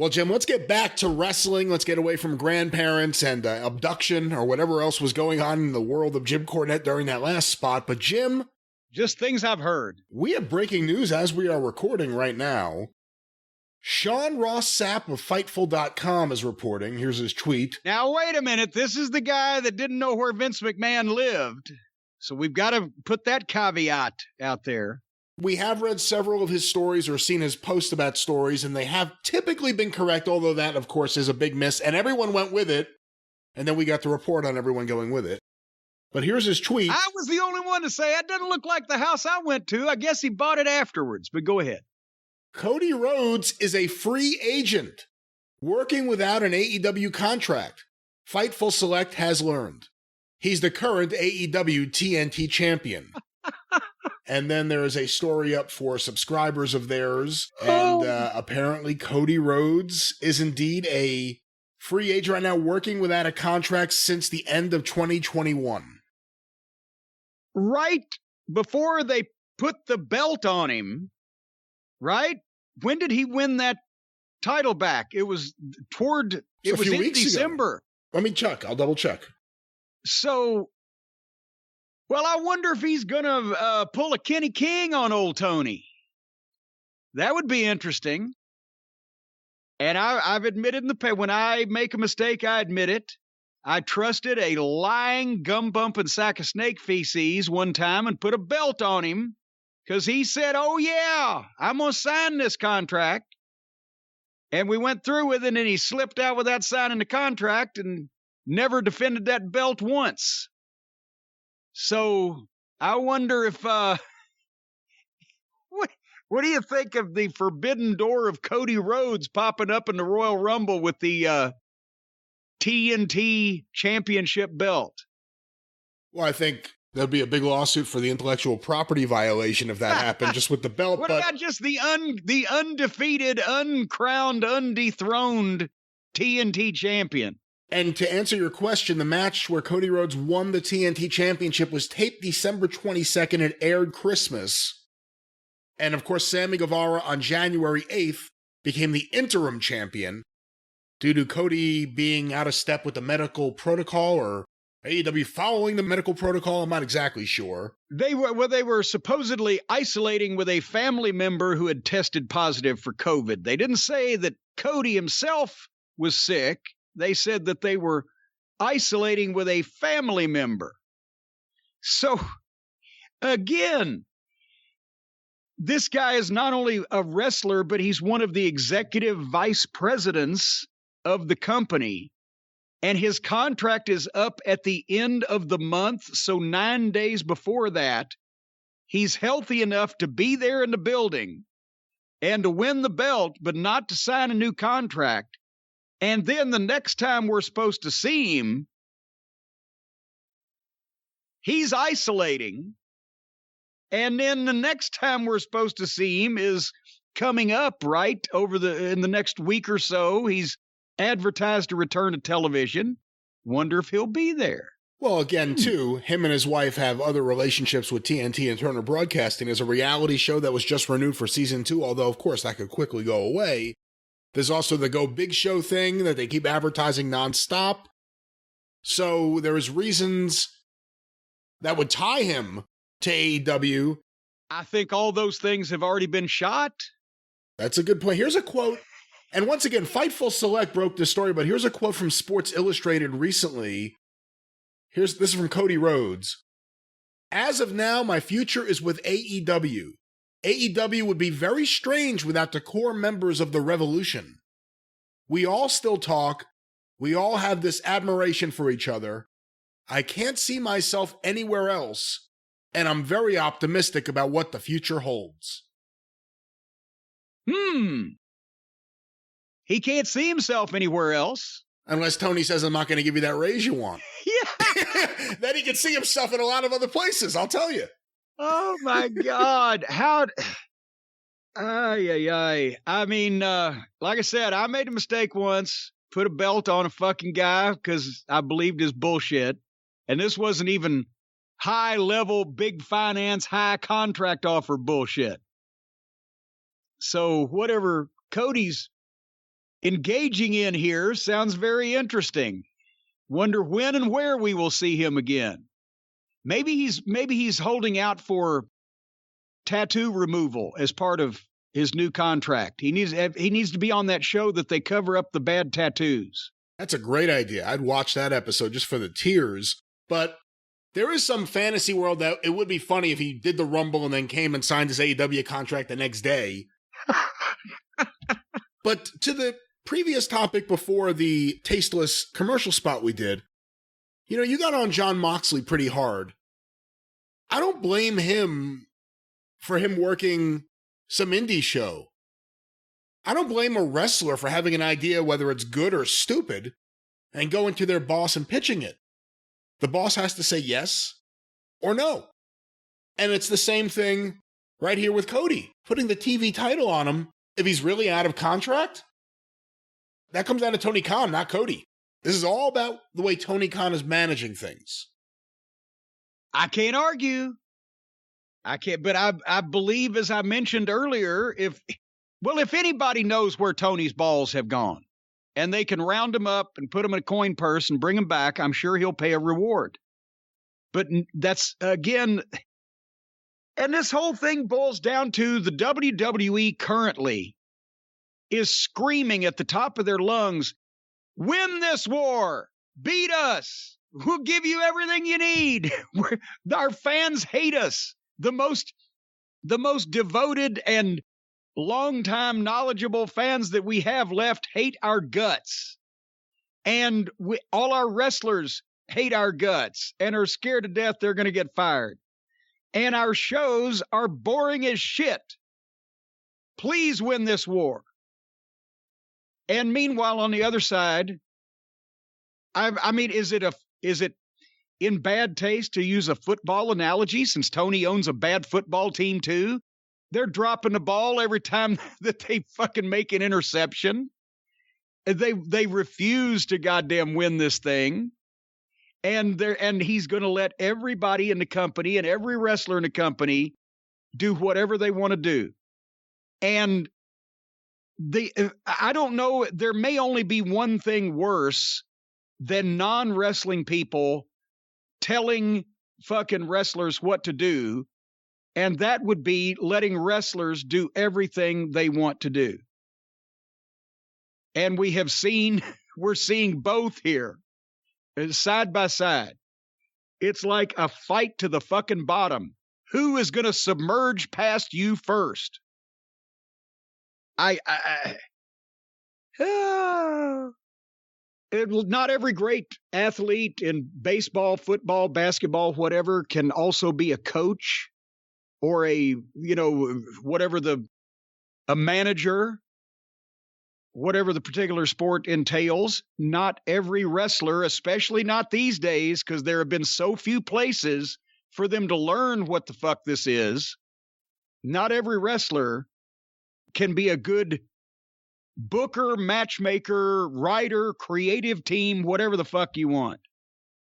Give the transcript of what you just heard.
Well, Jim, let's get back to wrestling. Let's get away from grandparents and abduction or whatever else was going on in the world of Jim Cornette during that last spot. But, Jim, just things I've heard. We have breaking news as we are recording right now. Sean Ross Sapp of Fightful.com is reporting. Here's his tweet. Now, wait a minute. This is the guy that didn't know where Vince McMahon lived. So we've got to put that caveat out there. We have read several of his stories or seen his posts about stories, and they have typically been correct, although that, of course, is a big miss, and everyone went with it, and then we got the report on everyone going with it. But here's his tweet. I was the only one to say, it doesn't look like the house I went to. I guess he bought it afterwards, but go ahead. Cody Rhodes is a free agent working without an AEW contract. Fightful Select has learned. He's the current AEW TNT champion. And then there is a story up for subscribers of theirs. And apparently Cody Rhodes is indeed a free agent right now, working without a contract since the end of 2021. Right before they put the belt on him, right? When did he win that title back? It was in December. Ago. Let me check. I'll double check. So, well, I wonder if he's going to pull a Kenny King on old Tony. That would be interesting. And I've admitted in the past, when I make a mistake, I admit it. I trusted a lying, gum-bumping sack of snake feces one time and put a belt on him because he said, oh, yeah, I'm going to sign this contract. And we went through with it, and he slipped out without signing the contract and never defended that belt once. So I wonder if, what do you think of the forbidden door of Cody Rhodes popping up in the Royal Rumble with the TNT championship belt? Well, I think there'd be a big lawsuit for the intellectual property violation if that happened, just with the belt. What about just the undefeated, uncrowned, undethroned TNT champion? And to answer your question, the match where Cody Rhodes won the TNT championship was taped December 22nd and aired Christmas. And of course, Sammy Guevara on January 8th became the interim champion due to Cody being out of step with the medical protocol, or AEW following the medical protocol. I'm not exactly sure. They were supposedly isolating with a family member who had tested positive for COVID. They didn't say that Cody himself was sick. They said that they were isolating with a family member. So, again, this guy is not only a wrestler, but he's one of the executive vice presidents of the company. And his contract is up at the end of the month. So 9 days before that, he's healthy enough to be there in the building and to win the belt, but not to sign a new contract. And then the next time we're supposed to see him, he's isolating. And then the next time we're supposed to see him is coming up, right? In the next week or so, he's advertised to return to television. Wonder if he'll be there. Well, again, too, him and his wife have other relationships with TNT and Turner Broadcasting. There's a reality show that was just renewed for season 2, although, of course, that could quickly go away. There's also the Go Big Show thing that they keep advertising nonstop. So there's reasons that would tie him to AEW. I think all those things have already been shot. That's a good point. Here's a quote. And once again, Fightful Select broke this story, but here's a quote from Sports Illustrated recently. This is from Cody Rhodes. As of now, my future is with AEW. AEW would be very strange without the core members of the Revolution. We all still talk. We all have this admiration for each other. I can't see myself anywhere else, and I'm very optimistic about what the future holds. He can't see himself anywhere else. Unless Tony says, I'm not going to give you that raise you want. Yeah. Then he can see himself in a lot of other places, I'll tell you. Oh, my God. I mean, like I said, I made a mistake once, put a belt on a fucking guy because I believed his bullshit. And this wasn't even high-level, big finance, high contract offer bullshit. So whatever Cody's engaging in here sounds very interesting. Wonder when and where we will see him again. Maybe he's holding out for tattoo removal as part of his new contract. He needs to be on that show that they cover up the bad tattoos. That's a great idea. I'd watch that episode just for the tears. But there is some fantasy world that it would be funny if he did the Rumble and then came and signed his AEW contract the next day. But to the previous topic before the tasteless commercial spot we did, you got on Jon Moxley pretty hard. I don't blame him for him working some indie show. I don't blame a wrestler for having an idea whether it's good or stupid and going to their boss and pitching it. The boss has to say yes or no. And it's the same thing right here with Cody, putting the TV title on him if he's really out of contract. That comes out of Tony Khan, not Cody. This is all about the way Tony Khan is managing things. I can't argue. But I believe, as I mentioned earlier, if anybody knows where Tony's balls have gone and they can round them up and put them in a coin purse and bring them back, I'm sure he'll pay a reward. But that's, again, and this whole thing boils down to the WWE currently is screaming at the top of their lungs, win this war, beat us, we'll give you everything you need. Our fans hate us. The most devoted and longtime knowledgeable fans that we have left hate our guts. And all our wrestlers hate our guts and are scared to death they're going to get fired. And our shows are boring as shit. Please win this war. And meanwhile, on the other side, I mean, is it in bad taste to use a football analogy, since Tony owns a bad football team too? They're dropping the ball every time that they fucking make an interception. They refuse to goddamn win this thing. And he's going to let everybody in the company and every wrestler in the company do whatever they want to do. And I don't know, there may only be one thing worse than non-wrestling people telling fucking wrestlers what to do, and that would be letting wrestlers do everything they want to do. And we're seeing both here, side by side. It's like a fight to the fucking bottom. Who is going to submerge past you first? Not every great athlete in baseball, football, basketball, whatever, can also be a coach or a manager, whatever the particular sport entails. Not every wrestler, especially not these days, because there have been so few places for them to learn what the fuck this is. Not every wrestler can be a good booker, matchmaker, writer, creative team, whatever the fuck you want.